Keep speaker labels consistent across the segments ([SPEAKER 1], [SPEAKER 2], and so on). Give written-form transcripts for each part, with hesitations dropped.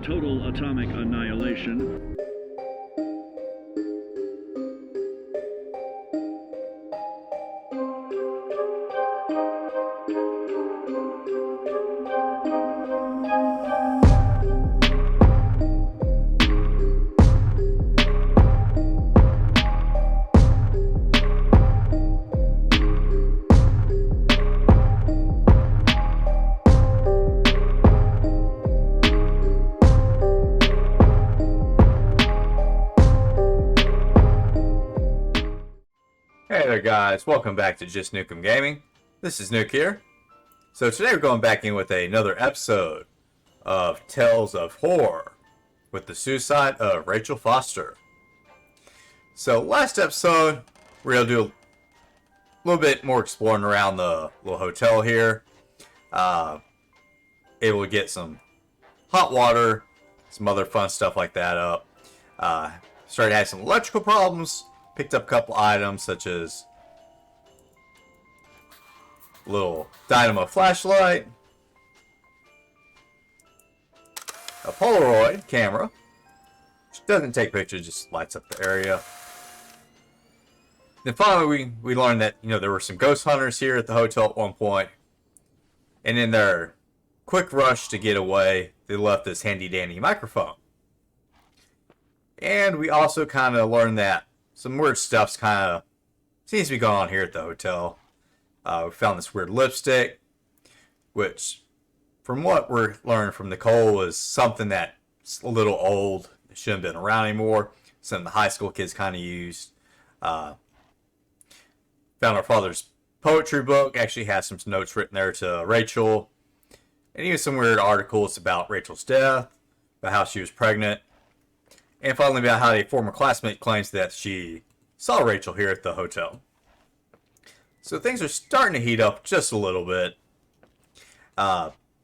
[SPEAKER 1] total atomic annihilation.
[SPEAKER 2] Hey there guys, welcome back to Just Nukem Gaming. This is Nuke here. So today we're going back in with another episode of Tales of Horror with the suicide of Rachel Foster. So last episode, we're going to do a little bit more exploring around the little hotel here. Able to get some hot water, some other fun stuff like that up. Started having some electrical problems. Picked up a couple items such as a little dynamo flashlight, a Polaroid camera, which doesn't take pictures, just lights up the area. Then finally we learned that, there were some ghost hunters here at the hotel at one point. And in their quick rush to get away, they left this handy dandy microphone. And we also kind of learned that some weird stuff's kind of seems to be going on here at the hotel. We found this weird lipstick, which, from what we're learning from Nicole, is something that's a little old. It shouldn't have been around anymore. Something the high school kids kind of used. Found our father's poetry book. Actually has some notes written there to Rachel. And even some weird articles about Rachel's death, about how she was pregnant. And finally about how a former classmate claims that she saw Rachel here at the hotel. So things are starting to heat up just a little bit.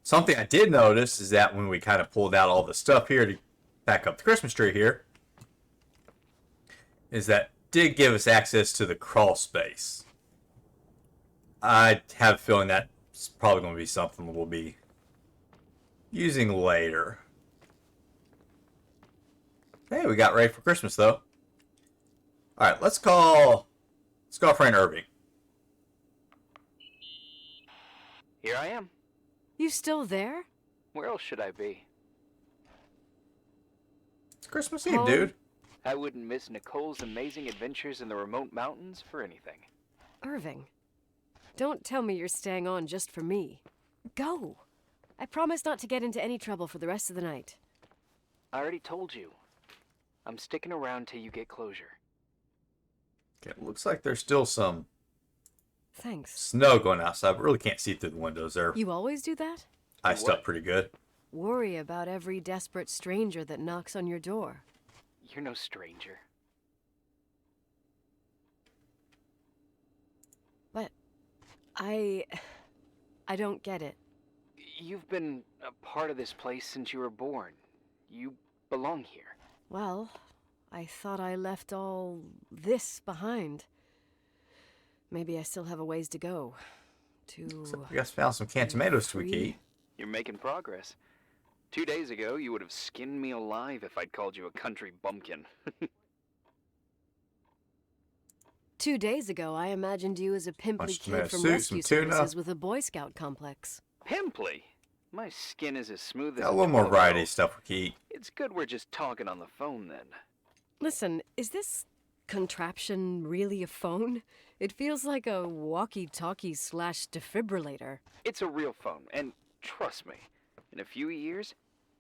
[SPEAKER 2] Something I did notice is that when we kind of pulled out all the stuff here to back up the Christmas tree here, is that did give us access to the crawl space. I have a feeling that's probably going to be something we'll be using later. Hey, we got ready for Christmas, though. Alright, let's call our friend Irving.
[SPEAKER 3] Here I am.
[SPEAKER 4] You still there?
[SPEAKER 3] Where else should I be?
[SPEAKER 2] It's Christmas Eve, dude.
[SPEAKER 3] I wouldn't miss Nicole's amazing adventures in the remote mountains for anything.
[SPEAKER 4] Irving, don't tell me you're staying on just for me. Go. I promise not to get into any trouble for the rest of the night.
[SPEAKER 3] I already told you. I'm sticking around till you get closure.
[SPEAKER 2] Okay, it looks like there's still some
[SPEAKER 4] Thanks.
[SPEAKER 2] snow going outside, but really can't see through the windows there.
[SPEAKER 4] You always do that?
[SPEAKER 2] Iced up pretty good.
[SPEAKER 4] Worry about every desperate stranger that knocks on your door.
[SPEAKER 3] You're no stranger.
[SPEAKER 4] But I don't get it.
[SPEAKER 3] You've been a part of this place since you were born. You belong here.
[SPEAKER 4] Well, I thought I left all this behind. Maybe I still have a ways to go.
[SPEAKER 2] So we just found some canned tomatoes to eat.
[SPEAKER 3] You're making progress. 2 days ago, you would have skinned me alive if I'd called you a country bumpkin.
[SPEAKER 4] 2 days ago, I imagined you as a pimply kid from
[SPEAKER 2] soup,
[SPEAKER 4] rescue
[SPEAKER 2] some tuna.
[SPEAKER 4] services with a Boy Scout complex.
[SPEAKER 3] Pimply? My skin is as smooth as
[SPEAKER 2] Got a little more
[SPEAKER 3] pillow.
[SPEAKER 2] variety of stuff we can eat.
[SPEAKER 3] It's good we're just talking on the phone then.
[SPEAKER 4] Listen, is this contraption really a phone? It feels like a walkie-talkie / defibrillator.
[SPEAKER 3] It's a real phone, and trust me, in a few years,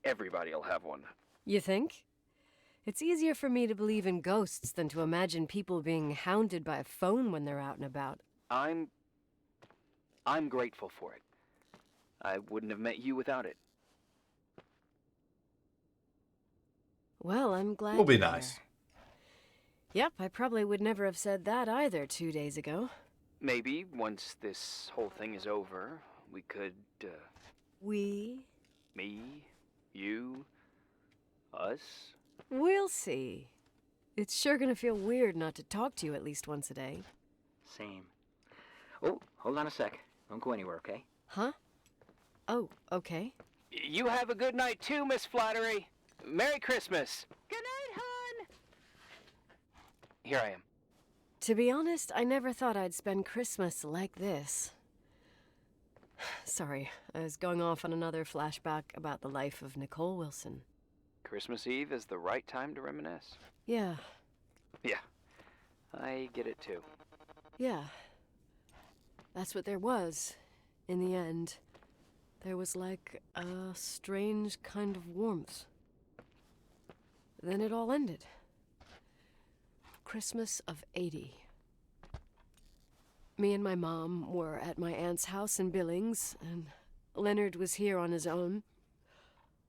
[SPEAKER 3] everybody'll have one.
[SPEAKER 4] You think? It's easier for me to believe in ghosts than to imagine people being hounded by a phone when they're out and about.
[SPEAKER 3] I'm grateful for it. I wouldn't have met you without it.
[SPEAKER 4] Well, I'm glad
[SPEAKER 2] We'll be
[SPEAKER 4] you're
[SPEAKER 2] nice.
[SPEAKER 4] here. Yep, I probably would never have said that either 2 days ago.
[SPEAKER 3] Maybe once this whole thing is over, we could,
[SPEAKER 4] We?
[SPEAKER 3] me, you, us.
[SPEAKER 4] We'll see. It's sure gonna feel weird not to talk to you at least once a day.
[SPEAKER 5] Same. Oh, hold on a sec. Don't go anywhere, okay?
[SPEAKER 4] Huh? Oh, okay.
[SPEAKER 3] You have a good night too, Miss Flattery. Merry Christmas! Good night, hon! Here I am.
[SPEAKER 4] To be honest, I never thought I'd spend Christmas like this. Sorry, I was going off on another flashback about the life of Nicole Wilson.
[SPEAKER 3] Christmas Eve is the right time to reminisce.
[SPEAKER 4] Yeah,
[SPEAKER 3] Yeah, I get it too.
[SPEAKER 4] yeah. That's what there was, in the end. There was like a strange kind of warmth. Then it all ended. Christmas of '80. Me and my mom were at my aunt's house in Billings, and Leonard was here on his own.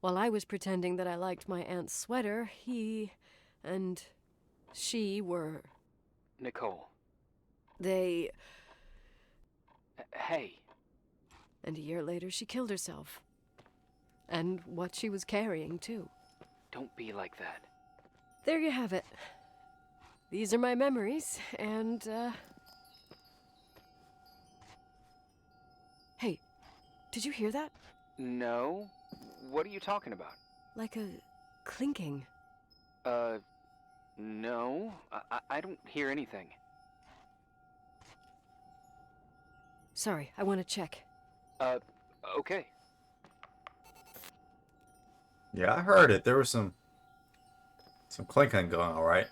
[SPEAKER 4] While I was pretending that I liked my aunt's sweater, he and she were...
[SPEAKER 3] Nicole.
[SPEAKER 4] They...
[SPEAKER 3] Hey.
[SPEAKER 4] And a year later, she killed herself. And what she was carrying, too.
[SPEAKER 3] Don't be like that.
[SPEAKER 4] There you have it. These are my memories, and, Hey, did you hear that?
[SPEAKER 3] No? What are you talking about?
[SPEAKER 4] Like a clinking.
[SPEAKER 3] No. I don't hear anything.
[SPEAKER 4] Sorry, I want to check.
[SPEAKER 3] Okay.
[SPEAKER 2] Yeah, I heard it. There was some clinking going on, right?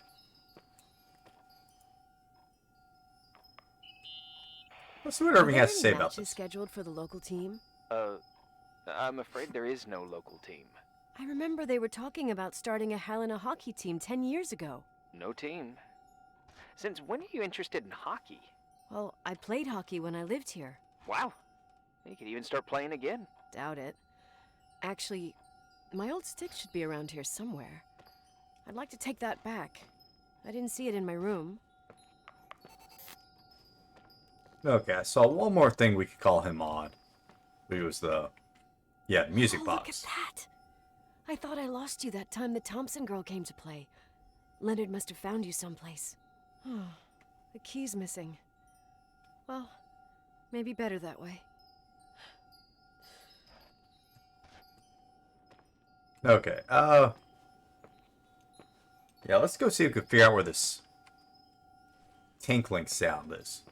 [SPEAKER 2] Let's see what Irving has to say about
[SPEAKER 4] matches
[SPEAKER 2] this.
[SPEAKER 4] Scheduled for the local team?
[SPEAKER 3] I'm afraid there is no local team.
[SPEAKER 4] I remember they were talking about starting a Helena hockey team 10 years ago.
[SPEAKER 3] No team. Since when are you interested in hockey?
[SPEAKER 4] Well, I played hockey when I lived here.
[SPEAKER 3] Wow. You could even start playing again.
[SPEAKER 4] Doubt it. Actually, my old stick should be around here somewhere. I'd like to take that back. I didn't see it in my room.
[SPEAKER 2] Okay, I saw one more thing we could call him on. It was the music
[SPEAKER 4] Oh,
[SPEAKER 2] box.
[SPEAKER 4] look at that! I thought I lost you that time the Thompson girl came to play. Leonard must have found you someplace. Oh, the key's missing. Well, maybe better that way.
[SPEAKER 2] Okay, yeah, let's go see if we can figure out where this tinkling sound is.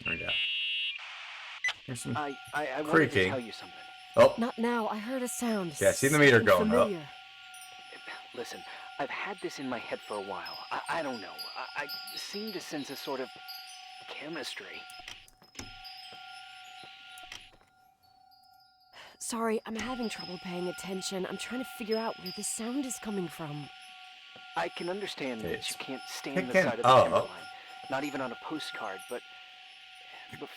[SPEAKER 2] There we go. Here's some
[SPEAKER 3] I wanted to
[SPEAKER 2] creaking.
[SPEAKER 3] tell you something.
[SPEAKER 2] Oh,
[SPEAKER 4] Not now, I heard a sound.
[SPEAKER 2] Yeah, I see the meter
[SPEAKER 4] Something
[SPEAKER 2] going up.
[SPEAKER 4] familiar.
[SPEAKER 3] Listen, I've had this in my head for a while. I don't know. I seem to sense a sort of chemistry.
[SPEAKER 4] Sorry, I'm having trouble paying attention. I'm trying to figure out where the sound is coming from.
[SPEAKER 3] I can understand that
[SPEAKER 2] It's
[SPEAKER 3] you can't stand the
[SPEAKER 2] picking
[SPEAKER 3] side of the
[SPEAKER 2] up.
[SPEAKER 3] timberline. Not even on a postcard, but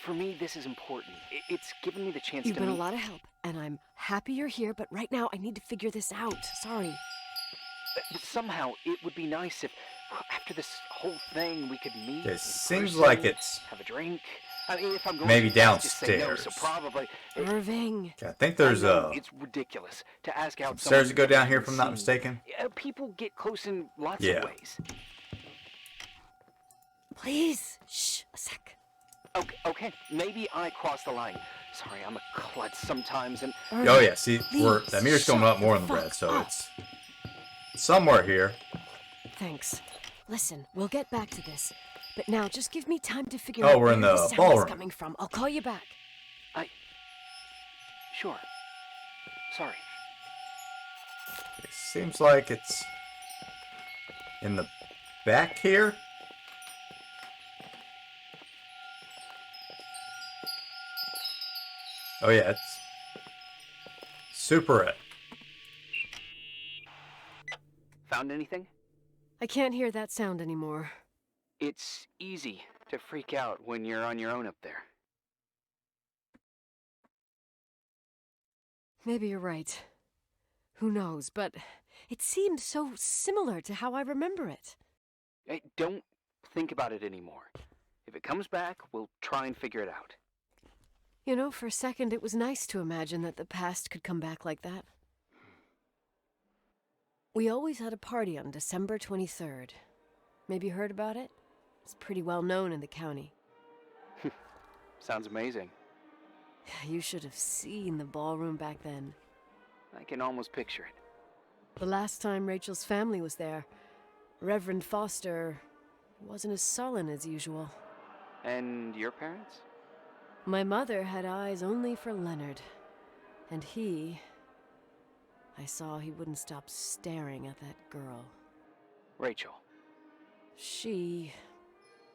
[SPEAKER 3] for me, this is important. It's given me the chance
[SPEAKER 4] You've
[SPEAKER 3] to
[SPEAKER 4] been a
[SPEAKER 3] meet...
[SPEAKER 4] lot of help, and I'm happy you're here, but right now I need to figure this out. Sorry.
[SPEAKER 3] But somehow, it would be nice if, after this whole thing, we could meet.
[SPEAKER 2] It
[SPEAKER 3] in
[SPEAKER 2] seems
[SPEAKER 3] person,
[SPEAKER 2] like it's
[SPEAKER 3] have a drink. I mean, if I'm going
[SPEAKER 2] maybe
[SPEAKER 3] to, just say no,
[SPEAKER 2] downstairs.
[SPEAKER 3] so probably.
[SPEAKER 4] Irving.
[SPEAKER 2] okay, I think there's
[SPEAKER 3] I know,
[SPEAKER 2] a
[SPEAKER 3] it's ridiculous to ask out
[SPEAKER 2] stairs
[SPEAKER 3] someone
[SPEAKER 2] that go
[SPEAKER 3] you've
[SPEAKER 2] down here,
[SPEAKER 3] never
[SPEAKER 2] if I'm not
[SPEAKER 3] seen.
[SPEAKER 2] mistaken.
[SPEAKER 3] Yeah, people get close in lots
[SPEAKER 2] Yeah.
[SPEAKER 3] of ways.
[SPEAKER 4] Please. Shh, a sec.
[SPEAKER 3] Okay, maybe I crossed the line. Sorry, I'm a klutz sometimes, and
[SPEAKER 4] Irving,
[SPEAKER 2] Oh yeah, see,
[SPEAKER 4] please,
[SPEAKER 2] that meter's going up
[SPEAKER 4] shut
[SPEAKER 2] more
[SPEAKER 4] the
[SPEAKER 2] than the red,
[SPEAKER 4] fuck
[SPEAKER 2] so
[SPEAKER 4] up.
[SPEAKER 2] it's somewhere here.
[SPEAKER 4] Thanks. Listen, we'll get back to this. But now, just give me time to figure
[SPEAKER 2] Oh,
[SPEAKER 4] out
[SPEAKER 2] we're
[SPEAKER 4] where
[SPEAKER 2] in
[SPEAKER 4] the
[SPEAKER 2] the
[SPEAKER 4] sound is
[SPEAKER 2] ballroom.
[SPEAKER 4] coming from. I'll call you back.
[SPEAKER 3] sure. Sorry.
[SPEAKER 2] It seems like it's in the back here. Oh yeah, it's super it.
[SPEAKER 3] Found anything?
[SPEAKER 4] I can't hear that sound anymore.
[SPEAKER 3] It's easy to freak out when you're on your own up there.
[SPEAKER 4] Maybe you're right. Who knows, but it seemed so similar to how I remember it.
[SPEAKER 3] Hey, don't think about it anymore. If it comes back, we'll try and figure it out.
[SPEAKER 4] You know, for a second it was nice to imagine that the past could come back like that. We always had a party on December 23rd. Maybe you heard about it? It's pretty well known in the county.
[SPEAKER 3] Sounds amazing.
[SPEAKER 4] You should have seen the ballroom back then.
[SPEAKER 3] I can almost picture it.
[SPEAKER 4] The last time Rachel's family was there, Reverend Foster wasn't as sullen as usual.
[SPEAKER 3] And your parents?
[SPEAKER 4] My mother had eyes only for Leonard. And I saw he wouldn't stop staring at that girl.
[SPEAKER 3] Rachel.
[SPEAKER 4] She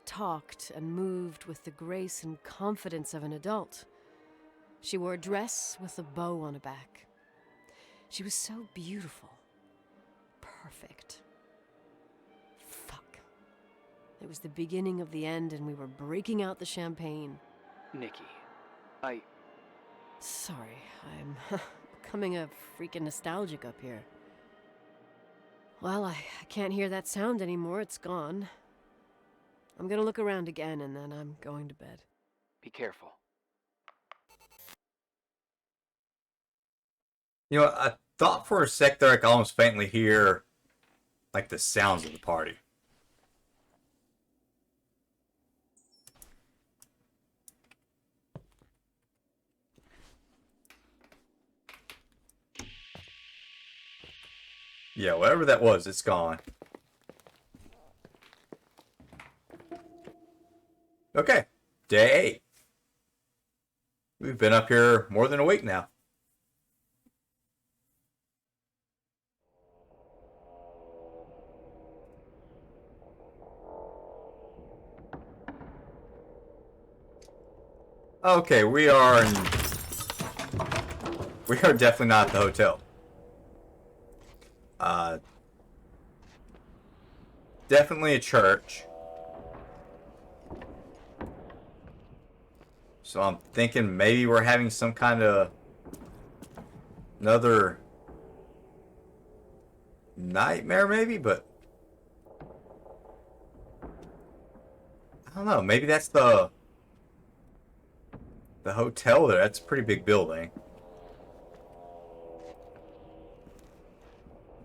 [SPEAKER 4] talked and moved with the grace and confidence of an adult. She wore a dress with a bow on her back. She was so beautiful. Perfect. Fuck. It was the beginning of the end, and we were breaking out the champagne.
[SPEAKER 3] Nikki,
[SPEAKER 4] Sorry, I'm becoming a freaking nostalgic up here. Well, I can't hear that sound anymore. It's gone. I'm gonna look around again, and then I'm going to bed.
[SPEAKER 3] Be careful.
[SPEAKER 2] You know, I thought for a sec there I could almost faintly hear, like, the sounds of the party. Yeah, whatever that was, it's gone. Okay, day 8. We've been up here more than a week now. Okay, we are definitely not at the hotel. Definitely a church. So I'm thinking maybe we're having some kind of another nightmare, maybe, but I don't know. Maybe that's the hotel there. That's a pretty big building.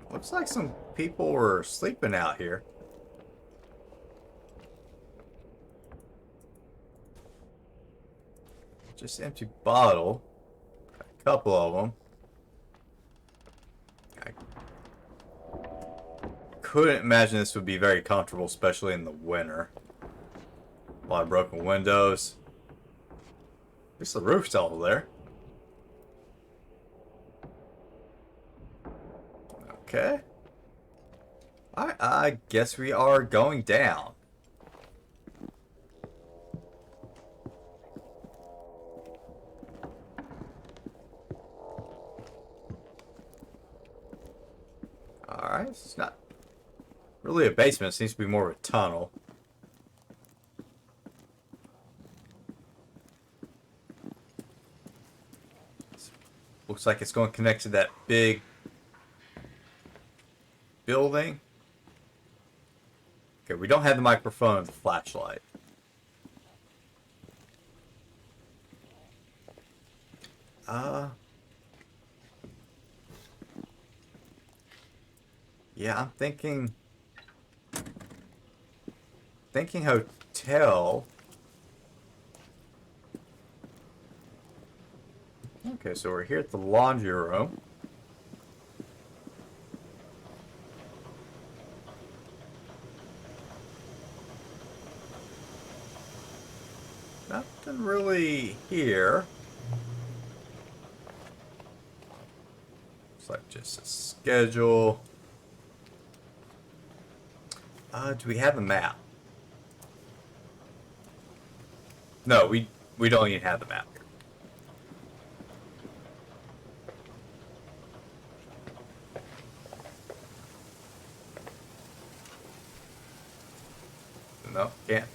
[SPEAKER 2] Looks like some people were sleeping out here. Just empty bottle. A couple of them. I couldn't imagine this would be very comfortable, especially in the winter. A lot of broken windows. At least the roof's still there. Okay. I guess we are going down. Alright, it's not really a basement. It seems to be more of a tunnel. Looks like it's going to connect to that big building. Okay, we don't have the microphone and the flashlight. Yeah, I'm thinking hotel. Okay, so we're here at the laundry room. Nothing really here. Looks like just a schedule. Do we have a map? No, we don't even have the map here. No, can't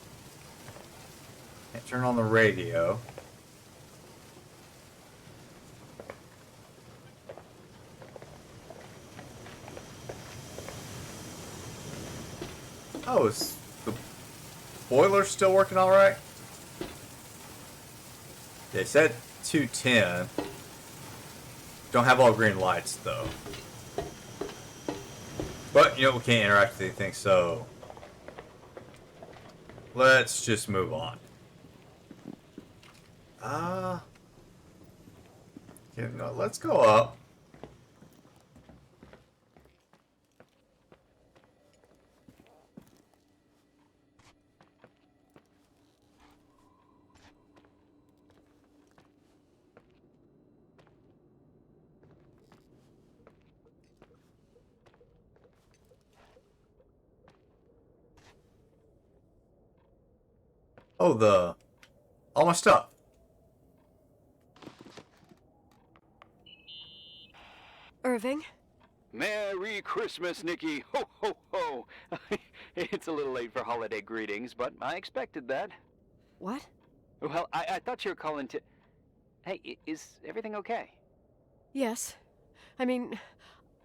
[SPEAKER 2] turn on the radio. Oh, is the boiler still working all right? They said 210. Don't have all green lights though. But, you know, we can't interact with anything, so let's just move on. Okay, no, let's go up. Oh, all my stuff.
[SPEAKER 4] Irving?
[SPEAKER 3] Merry Christmas, Nikki! Ho, ho, ho! It's a little late for holiday greetings, but I expected that.
[SPEAKER 4] What?
[SPEAKER 3] Well, I thought you were calling to... Hey, is everything okay?
[SPEAKER 4] Yes. I mean,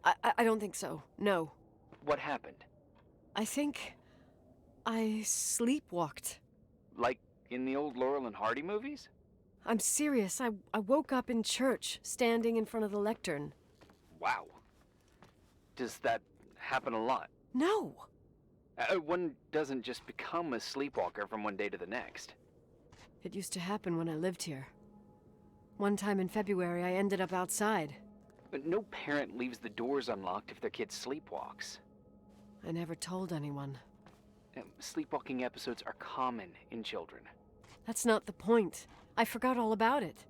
[SPEAKER 4] I don't think so. No.
[SPEAKER 3] What happened?
[SPEAKER 4] I think I sleepwalked.
[SPEAKER 3] Like in the old Laurel and Hardy movies?
[SPEAKER 4] I'm serious. I woke up in church, standing in front of the lectern.
[SPEAKER 3] Wow. Does that happen a lot?
[SPEAKER 4] No.
[SPEAKER 3] One doesn't just become a sleepwalker from one day to the next.
[SPEAKER 4] It used to happen when I lived here. One time in February, I ended up outside.
[SPEAKER 3] But no parent leaves the doors unlocked if their kid sleepwalks.
[SPEAKER 4] I never told anyone.
[SPEAKER 3] Sleepwalking episodes are common in children.
[SPEAKER 4] That's not the point. I forgot all about it.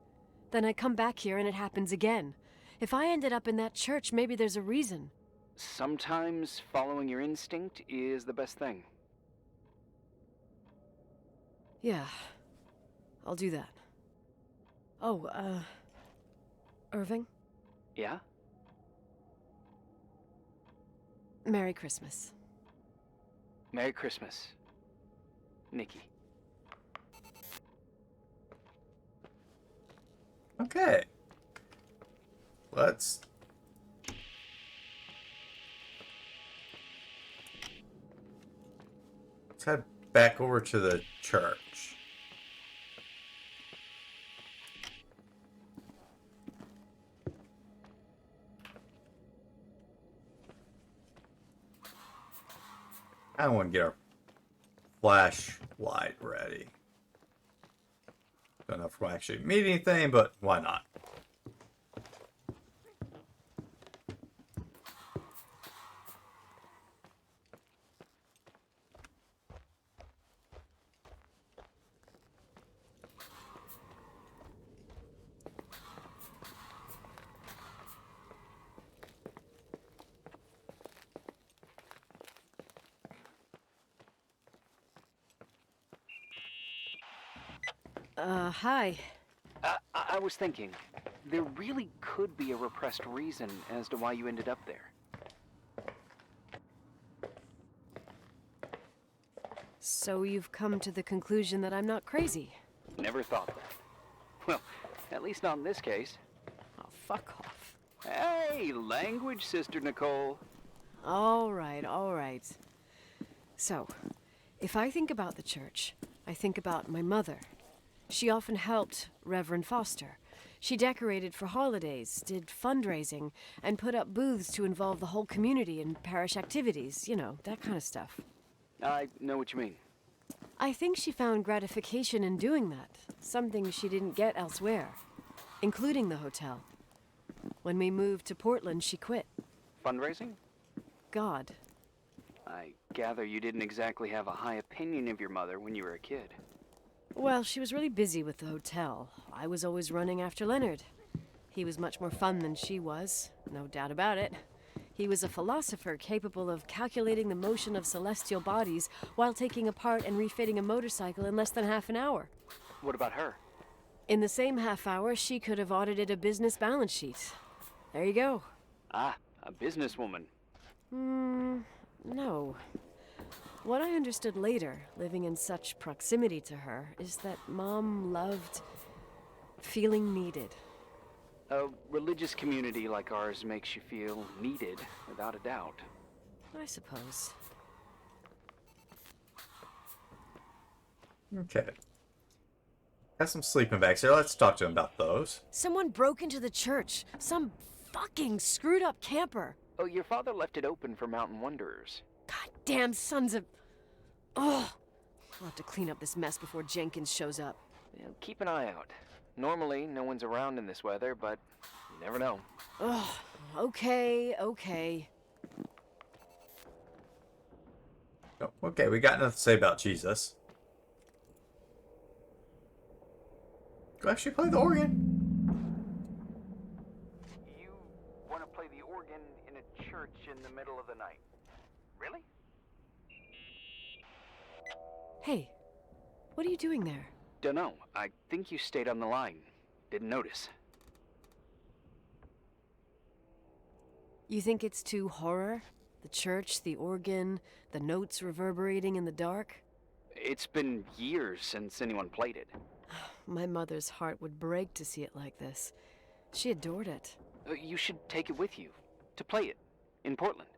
[SPEAKER 4] Then I come back here and it happens again. If I ended up in that church, maybe there's a reason.
[SPEAKER 3] Sometimes following your instinct is the best thing.
[SPEAKER 4] Yeah. I'll do that. Oh, Irving?
[SPEAKER 3] Yeah?
[SPEAKER 4] Merry Christmas.
[SPEAKER 3] Merry Christmas, Nikki.
[SPEAKER 2] Okay. Let's head back over to the church. I want to get our flashlight ready. Don't know if we'll actually meet anything, but why not?
[SPEAKER 4] Hi.
[SPEAKER 3] I was thinking, there really could be a repressed reason as to why you ended up there.
[SPEAKER 4] So you've come to the conclusion that I'm not crazy?
[SPEAKER 3] Never thought that. Well, at least not in this case.
[SPEAKER 4] Oh, fuck off.
[SPEAKER 3] Hey, language, Sister Nicole.
[SPEAKER 4] All right, all right. So, if I think about the church, I think about my mother. She often helped Reverend Foster. She decorated for holidays, did fundraising, and put up booths to involve the whole community in parish activities, you know, that kind of stuff.
[SPEAKER 3] I know what you mean.
[SPEAKER 4] I think she found gratification in doing that, something she didn't get elsewhere, including the hotel. When we moved to Portland, she quit.
[SPEAKER 3] Fundraising?
[SPEAKER 4] God.
[SPEAKER 3] I gather you didn't exactly have a high opinion of your mother when you were a kid.
[SPEAKER 4] Well, she was really busy with the hotel. I was always running after Leonard. He was much more fun than she was, no doubt about it. He was a philosopher capable of calculating the motion of celestial bodies while taking apart and refitting a motorcycle in less than half an hour.
[SPEAKER 3] What about her?
[SPEAKER 4] In the same half hour, she could have audited a business balance sheet. There you go.
[SPEAKER 3] Ah, a businesswoman.
[SPEAKER 4] No. What I understood later, living in such proximity to her, is that Mom loved feeling needed.
[SPEAKER 3] A religious community like ours makes you feel needed, without a doubt.
[SPEAKER 4] I suppose.
[SPEAKER 2] Okay. Got some sleeping bags here. Let's talk to him about those.
[SPEAKER 4] Someone broke into the church. Some fucking screwed up camper.
[SPEAKER 3] Oh, your father left it open for mountain wanderers.
[SPEAKER 4] Goddamn sons of... Oh! I'll have to clean up this mess before Jenkins shows up.
[SPEAKER 3] Yeah, keep an eye out. Normally, no one's around in this weather, but you never know.
[SPEAKER 4] Oh, okay.
[SPEAKER 2] Oh, okay, we got nothing to say about Jesus. Go actually play the organ.
[SPEAKER 5] You want to play the organ in a church in the middle of the night? Really?
[SPEAKER 4] Hey, what are you doing there?
[SPEAKER 3] Dunno. I think you stayed on the line. Didn't notice.
[SPEAKER 4] You think it's too horror? The church, the organ, the notes reverberating in the dark?
[SPEAKER 3] It's been years since anyone played it.
[SPEAKER 4] My mother's heart would break to see it like this. She adored it.
[SPEAKER 3] You should take it with you. To play it. In Portland.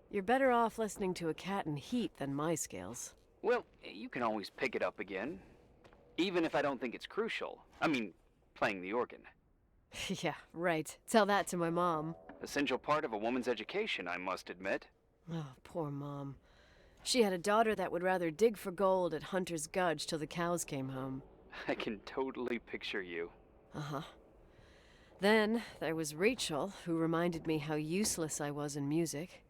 [SPEAKER 4] You're better off listening to a cat in heat than my scales.
[SPEAKER 3] Well, you can always pick it up again. Even if I don't think it's crucial. I mean, playing the organ.
[SPEAKER 4] Yeah, right. Tell that to my mom.
[SPEAKER 3] Essential part of a woman's education, I must admit.
[SPEAKER 4] Oh, poor Mom. She had a daughter that would rather dig for gold at Hunter's Gulch till the cows came home.
[SPEAKER 3] I can totally picture you.
[SPEAKER 4] Uh-huh. Then there was Rachel, who reminded me how useless I was in music.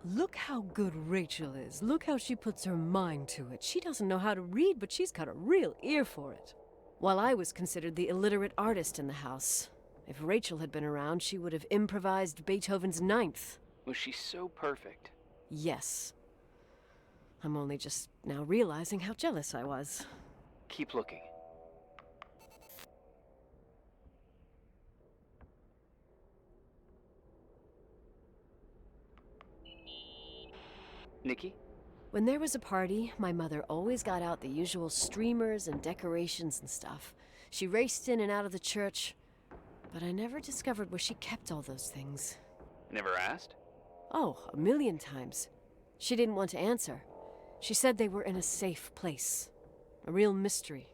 [SPEAKER 4] Look how good Rachel is. Look how she puts her mind to it. She doesn't know how to read, but she's got a real ear for it. While I was considered the illiterate artist in the house. If Rachel had been around, she would have improvised Beethoven's Ninth.
[SPEAKER 3] Was she so perfect?
[SPEAKER 4] Yes. I'm only just now realizing how jealous I was.
[SPEAKER 3] Keep looking. Nikki?
[SPEAKER 4] When there was a party, my mother always got out the usual streamers and decorations and stuff. She raced in and out of the church, but I never discovered where she kept all those things.
[SPEAKER 3] Never asked?
[SPEAKER 4] Oh, a million times. She didn't want to answer. She said they were in a safe place. A real mystery.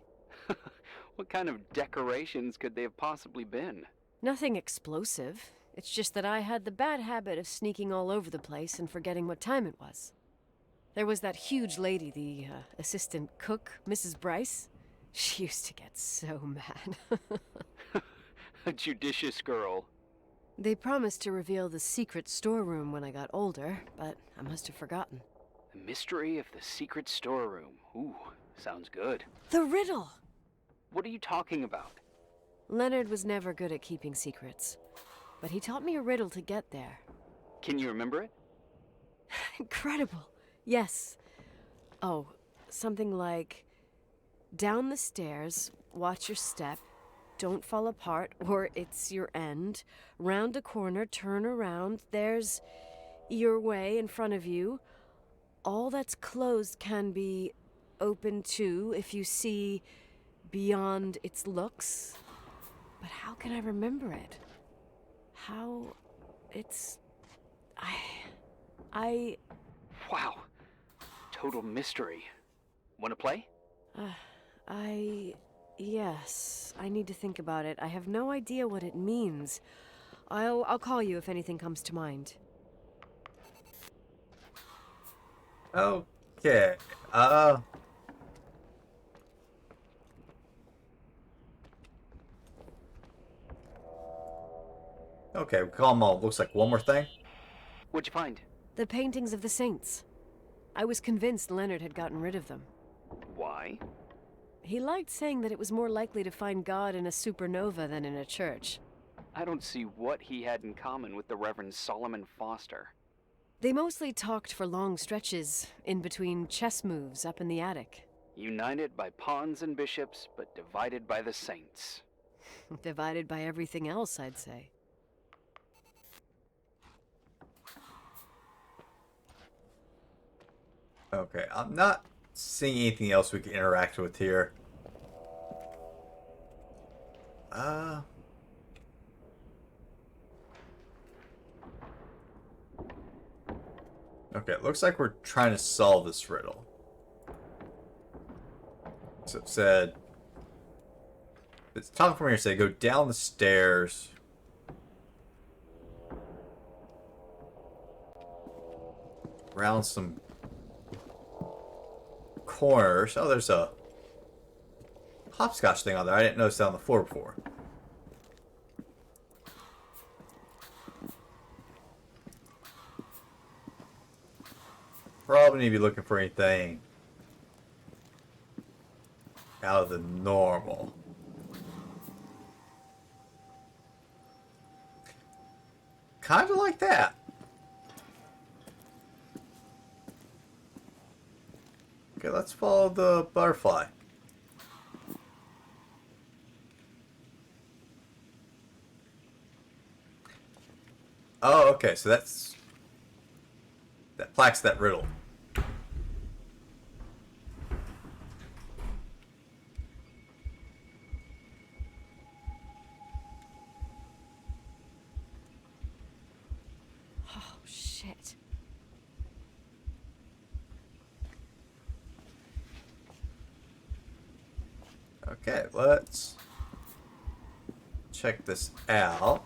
[SPEAKER 3] What kind of decorations could they have possibly been?
[SPEAKER 4] Nothing explosive. It's just that I had the bad habit of sneaking all over the place and forgetting what time it was. There was that huge lady, the assistant cook, Mrs. Bryce. She used to get so mad.
[SPEAKER 3] A judicious girl.
[SPEAKER 4] They promised to reveal the secret storeroom when I got older, but I must have forgotten.
[SPEAKER 3] The mystery of the secret storeroom. Ooh, sounds good.
[SPEAKER 4] The riddle!
[SPEAKER 3] What are you talking about?
[SPEAKER 4] Leonard was never good at keeping secrets, but he taught me a riddle to get there.
[SPEAKER 3] Can you remember it?
[SPEAKER 4] Incredible. Yes. Oh, something like, down the stairs, watch your step, don't fall apart, or it's your end. Round a corner, turn around, there's your way in front of you. All that's closed can be open too if you see beyond its looks. But how can I remember it? How... it's... I...
[SPEAKER 3] Wow. Total mystery. Want to play?
[SPEAKER 4] Yes, I need to think about it. I have no idea what it means. I'll call you if anything comes to mind.
[SPEAKER 2] Okay. Okay, we call them all. Looks like one more thing.
[SPEAKER 3] What'd you find?
[SPEAKER 4] The paintings of the saints. I was convinced Leonard had gotten rid of them.
[SPEAKER 3] Why?
[SPEAKER 4] He liked saying that it was more likely to find God in a supernova than in a church.
[SPEAKER 3] I don't see what he had in common with the Reverend Solomon Foster.
[SPEAKER 4] They mostly talked for long stretches, in between chess moves up in the attic.
[SPEAKER 3] United by pawns and bishops, but divided by the saints.
[SPEAKER 4] Divided by everything else, I'd say.
[SPEAKER 2] Okay, I'm not seeing anything else we can interact with here. Okay, it looks like we're trying to solve this riddle. So it said, It's talking from here. Say go down the stairs. Around some corners. Oh, there's a hopscotch thing on there. I didn't notice that on the floor before. Probably need to be looking for anything out of the normal. Kind of like that. Okay, let's follow the butterfly. Oh, okay, so that plaque's that riddle.
[SPEAKER 4] Oh, shit.
[SPEAKER 2] Okay, let's check this out.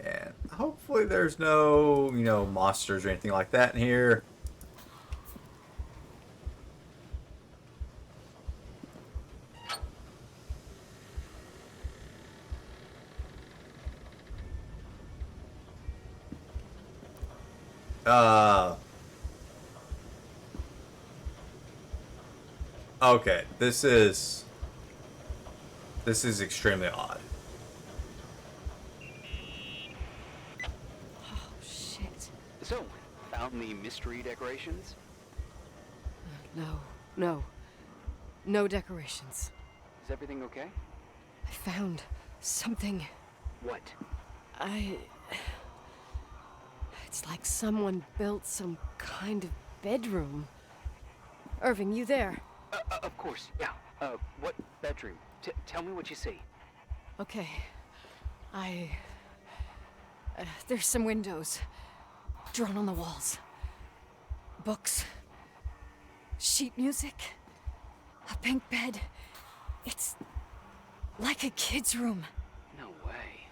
[SPEAKER 2] And hopefully there's no, monsters or anything like that in here. Okay, this is extremely odd.
[SPEAKER 4] Oh, shit.
[SPEAKER 3] So, found the mystery decorations?
[SPEAKER 4] No decorations.
[SPEAKER 3] Is everything okay?
[SPEAKER 4] I found something.
[SPEAKER 3] What?
[SPEAKER 4] It's like someone built some kind of bedroom. Irving, you there?
[SPEAKER 3] Of course, yeah. What bedroom? Tell me what you see.
[SPEAKER 4] Okay. There's some windows drawn on the walls. Books. Sheet music. A pink bed. It's like a kid's room.
[SPEAKER 3] No way.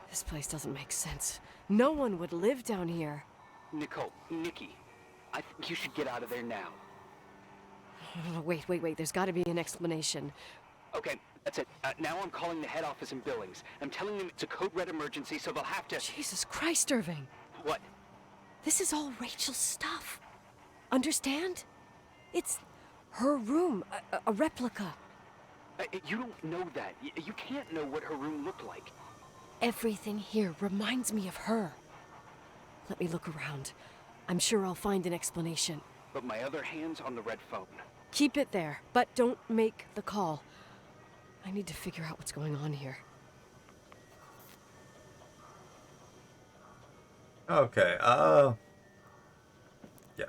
[SPEAKER 4] This place doesn't make sense. No one would live down here.
[SPEAKER 3] Nikki, I think you should get out of there now.
[SPEAKER 4] Oh, wait. There's got to be an explanation.
[SPEAKER 3] Okay, that's it. Now I'm calling the head office in Billings. I'm telling them it's a code red emergency, so they'll have to...
[SPEAKER 4] Jesus Christ, Irving.
[SPEAKER 3] What?
[SPEAKER 4] This is all Rachel's stuff. Understand? It's her room, a replica.
[SPEAKER 3] You don't know that. You can't know what her room looked like.
[SPEAKER 4] Everything here reminds me of her. Let me look around. I'm sure I'll find an explanation.
[SPEAKER 3] But my other hand's on the red phone.
[SPEAKER 4] Keep it there, but don't make the call. I need to figure out what's going on here.
[SPEAKER 2] Okay, yeah,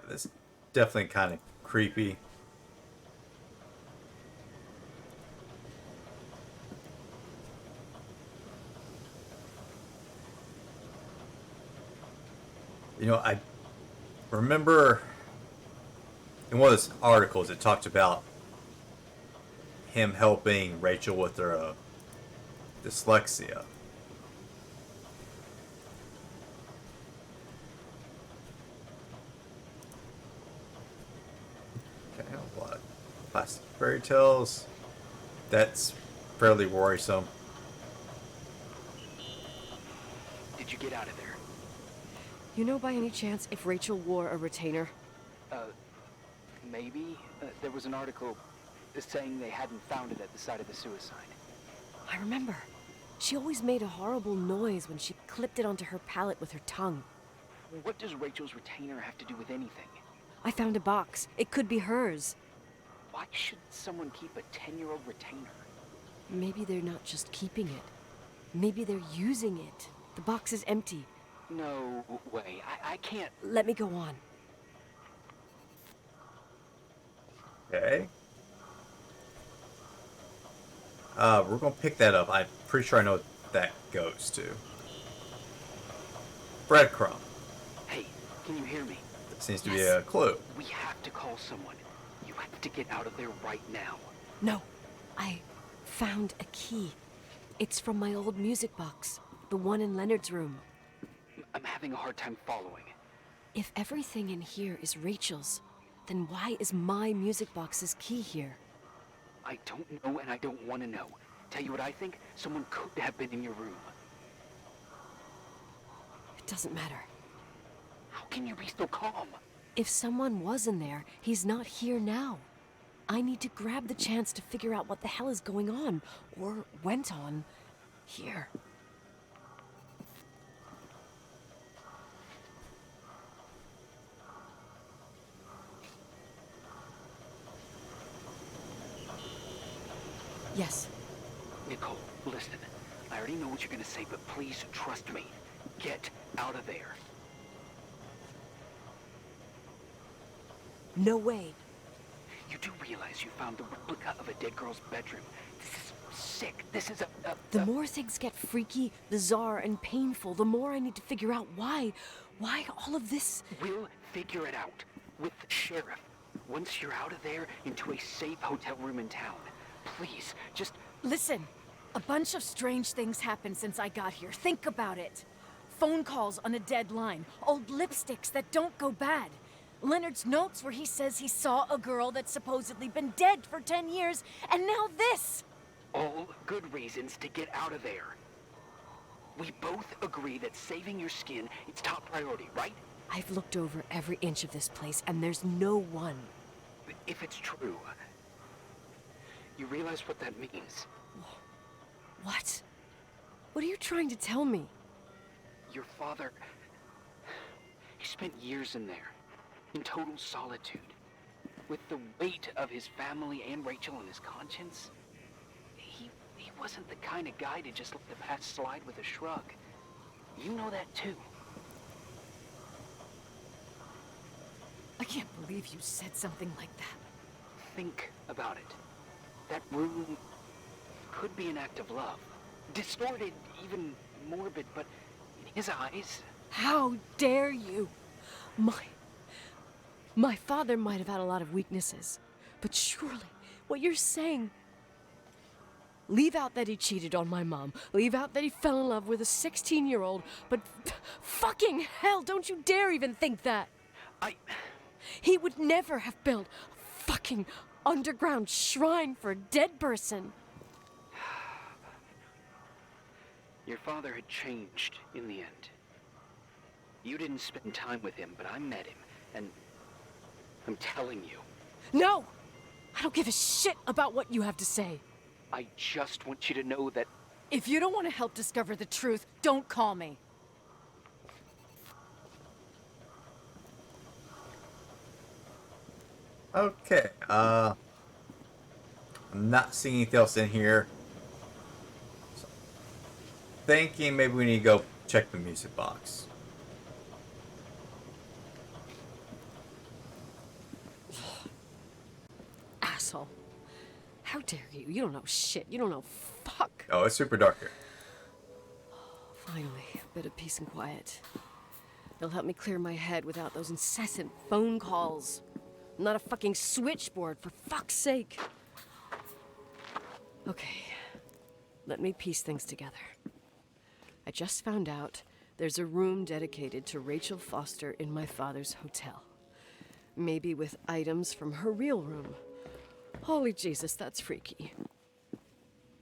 [SPEAKER 2] this is definitely kind of creepy. I remember in one of those articles it talked about him helping Rachel with her dyslexia. Okay, a lot of plastic fairy tales. That's fairly worrisome.
[SPEAKER 3] Did you get out of there?
[SPEAKER 4] You know by any chance if Rachel wore a retainer?
[SPEAKER 3] Maybe. There was an article saying they hadn't found it at the site of the suicide.
[SPEAKER 4] I remember. She always made a horrible noise when she clipped it onto her palate with her tongue.
[SPEAKER 3] What does Rachel's retainer have to do with anything?
[SPEAKER 4] I found a box. It could be hers.
[SPEAKER 3] Why should someone keep a 10-year-old retainer?
[SPEAKER 4] Maybe they're not just keeping it. Maybe they're using it. The box is empty.
[SPEAKER 3] No way. I can't...
[SPEAKER 4] Let me go on.
[SPEAKER 2] Okay. We're gonna pick that up. I'm pretty sure I know what that goes to. Breadcrumb.
[SPEAKER 3] Hey, can you hear me?
[SPEAKER 2] That seems to be a clue.
[SPEAKER 3] We have to call someone. You have to get out of there right now.
[SPEAKER 4] No, I found a key. It's from my old music box, the one in Leonard's room.
[SPEAKER 3] I'm having a hard time following.
[SPEAKER 4] If everything in here is Rachel's, then why is my music box's key here?
[SPEAKER 3] I don't know and I don't want to know. Tell you what I think? Someone could have been in your room.
[SPEAKER 4] It doesn't matter.
[SPEAKER 3] How can you be so calm?
[SPEAKER 4] If someone was in there, he's not here now. I need to grab the chance to figure out what the hell is going on, or went on, here. Yes.
[SPEAKER 3] Nicole, listen. I already know what you're gonna say, but please trust me. Get out of there.
[SPEAKER 4] No way.
[SPEAKER 3] You do realize you found the replica of a dead girl's bedroom. This is sick. This is
[SPEAKER 4] The more things get freaky, bizarre, and painful, the more I need to figure out why. Why all of this?
[SPEAKER 3] We'll figure it out. With the sheriff. Once you're out of there, into a safe hotel room in town. Please, just...
[SPEAKER 6] Listen, a bunch of strange things happened since I got here. Think about it. Phone calls on a dead line. Old lipsticks that don't go bad. Leonard's notes where he says he saw a girl that's supposedly been dead for 10 years, and now this!
[SPEAKER 3] All good reasons to get out of there. We both agree that saving your skin is top priority, right?
[SPEAKER 4] I've looked over every inch of this place, and there's no one.
[SPEAKER 3] If it's true, you realize what that means.
[SPEAKER 4] What? What are you trying to tell me?
[SPEAKER 3] Your father... He spent years in there, in total solitude. With the weight of his family and Rachel on his conscience. He wasn't the kind of guy to just let the past slide with a shrug. You know that too.
[SPEAKER 6] I can't believe you said something like that.
[SPEAKER 3] Think about it. That room could be an act of love. Distorted, even morbid, but in his eyes...
[SPEAKER 4] How dare you? My father might have had a lot of weaknesses, but surely what you're saying... Leave out that he cheated on my mom. Leave out that he fell in love with a 16-year-old, but fucking hell, don't you dare even think that! He would never have built a fucking underground shrine for a dead person.
[SPEAKER 3] Your father had changed in the end. You didn't spend time with him, but I met him, and I'm telling you.
[SPEAKER 4] No! I don't give a shit about what you have to say.
[SPEAKER 3] I just want you to know that...
[SPEAKER 6] If you don't want to help discover the truth, don't call me.
[SPEAKER 2] Okay, I'm not seeing anything else in here. So, thinking maybe we need to go check the music box.
[SPEAKER 4] Asshole. How dare you? You don't know shit. You don't know fuck.
[SPEAKER 2] Oh, it's super dark here.
[SPEAKER 4] Finally, a bit of peace and quiet. It'll help me clear my head without those incessant phone calls. I'm not a fucking switchboard, for fuck's sake. Okay, let me piece things together. I just found out there's a room dedicated to Rachel Foster in my father's hotel. Maybe with items from her real room. Holy Jesus, that's freaky.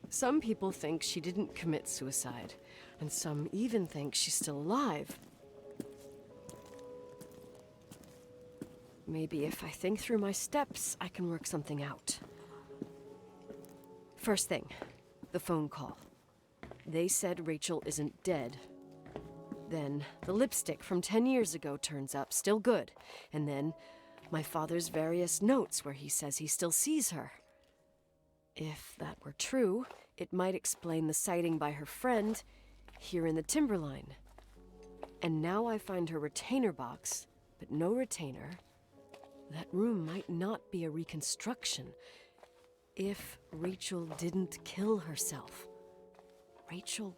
[SPEAKER 4] Some people think she didn't commit suicide, and some even think she's still alive. Maybe if I think through my steps, I can work something out. First thing, the phone call. They said Rachel isn't dead. Then the lipstick from 10 years ago turns up, still good. And then my father's various notes where he says he still sees her. If that were true, it might explain the sighting by her friend here in the timberline. And now I find her retainer box, but no retainer. That room might not be a reconstruction. If Rachel didn't kill herself, Rachel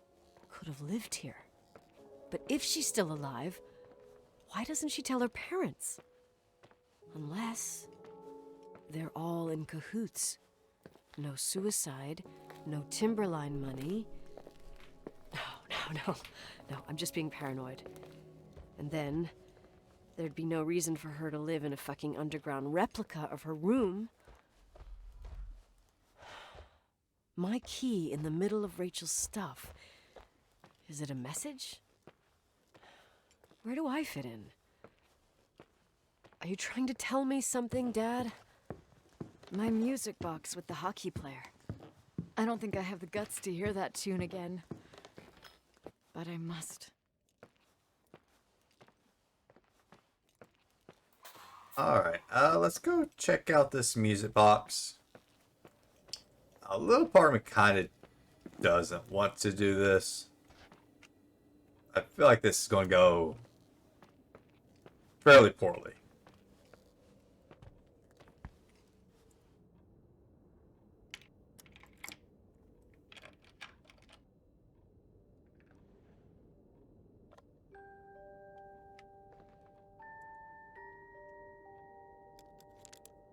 [SPEAKER 4] could have lived here. But if she's still alive, Why doesn't she tell her parents? Unless they're all in cahoots. No suicide, no Timberline money. No, I'm just being paranoid. And then there'd be no reason for her to live in a fucking underground replica of her room. My key in the middle of Rachel's stuff. Is it a message? Where do I fit in? Are you trying to tell me something, Dad? My music box with the hockey player.
[SPEAKER 6] I don't think I have the guts to hear that tune again. But I must.
[SPEAKER 2] Alright, let's go check out this music box. A little part of me kind of doesn't want to do this. I feel like this is going to go fairly poorly.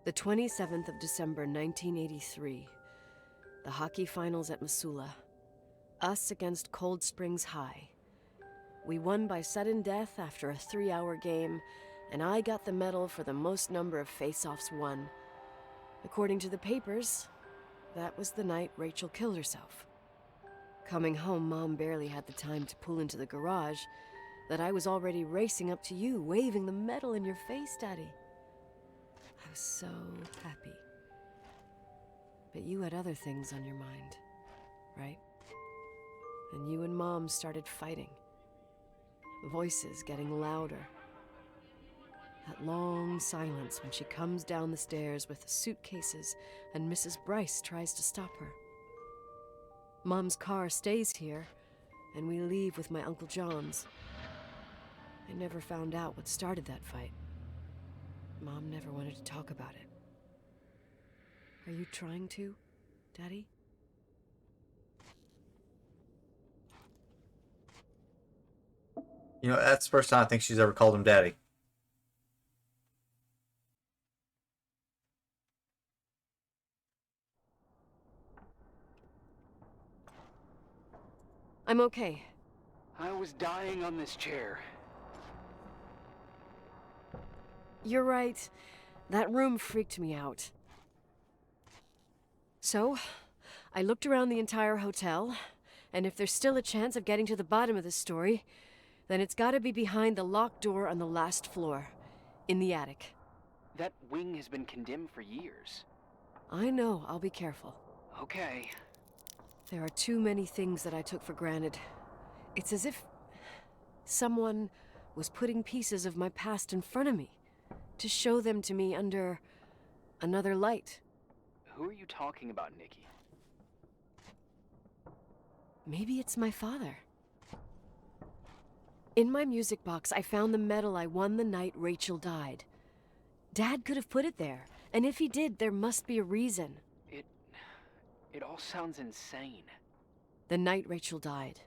[SPEAKER 4] The 27th of December, 1983. The hockey finals at Missoula. Us against Cold Springs High. We won by sudden death after a 3-hour game, and I got the medal for the most number of face-offs won. According to the papers, that was the night Rachel killed herself. Coming home, Mom barely had the time to pull into the garage that I was already racing up to you, waving the medal in your face, Daddy. I was so happy. But you had other things on your mind, right? And you and Mom started fighting. Voices getting louder. That long silence when she comes down the stairs with the suitcases and Mrs. Bryce tries to stop her. Mom's car stays here, and we leave with my Uncle John's. I never found out what started that fight. Mom never wanted to talk about it. Are you trying to, Daddy?
[SPEAKER 2] You know, that's the first time I think she's ever called him Daddy.
[SPEAKER 4] I'm okay.
[SPEAKER 3] I was dying on this chair.
[SPEAKER 4] You're right. That room freaked me out. So, I looked around the entire hotel, and if there's still a chance of getting to the bottom of this story, then it's gotta be behind the locked door on the last floor, in the attic.
[SPEAKER 3] That wing has been condemned for years.
[SPEAKER 4] I know, I'll be careful.
[SPEAKER 3] Okay.
[SPEAKER 4] There are too many things that I took for granted. It's as if someone was putting pieces of my past in front of me, to show them to me under another light.
[SPEAKER 3] Who are you talking about, Nikki?
[SPEAKER 4] Maybe it's my father. In my music box, I found the medal I won the night Rachel died. Dad could have put it there, and if he did, there must be a reason.
[SPEAKER 3] It all sounds insane.
[SPEAKER 4] The night Rachel died.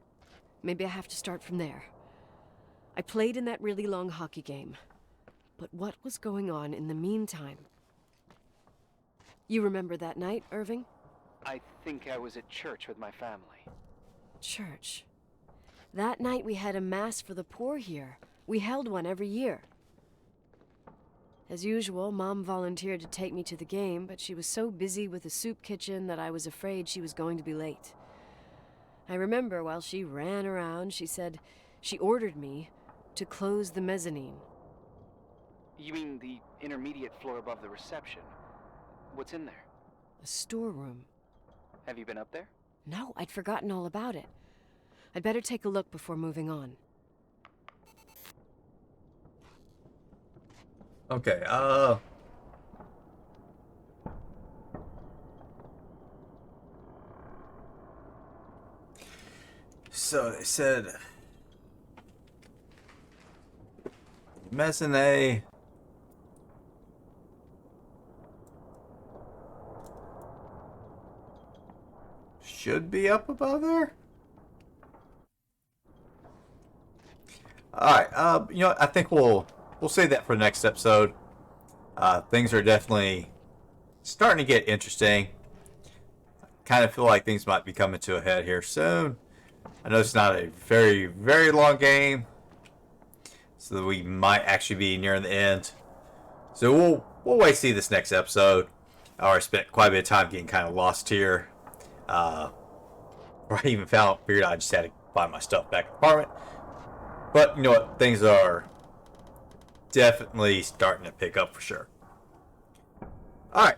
[SPEAKER 4] Maybe I have to start from there. I played in that really long hockey game. But what was going on in the meantime? You remember that night, Irving?
[SPEAKER 3] I think I was at church with my family.
[SPEAKER 4] Church. That night we had a mass for the poor here. We held one every year. As usual, Mom volunteered to take me to the game, but she was so busy with the soup kitchen that I was afraid she was going to be late. I remember while she ran around, she said she ordered me to close the mezzanine.
[SPEAKER 3] You mean the intermediate floor above the reception? What's in there?
[SPEAKER 4] A storeroom.
[SPEAKER 3] Have you been up there?
[SPEAKER 4] No, I'd forgotten all about it. I'd better take a look before moving on.
[SPEAKER 2] Okay, so they said mezzanine should be up above there. Alright, you know what? I think we'll save that for the next episode. Things are definitely starting to get interesting. Kind of feel like things might be coming to a head here soon. I know it's not a very, very long game, so we might actually be nearing the end. So we'll wait to see this next episode. I already spent quite a bit of time getting kind of lost here. Or I even figured I just had to find my stuff back in the apartment. But you know what? Things are definitely starting to pick up for sure. Alright.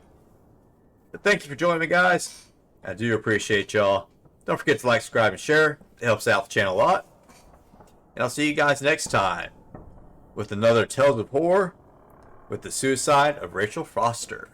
[SPEAKER 2] But thank you for joining me, guys. I do appreciate y'all. Don't forget to like, subscribe, and share. It helps out the channel a lot. And I'll see you guys next time with another Tales of Horror with the suicide of Rachel Foster.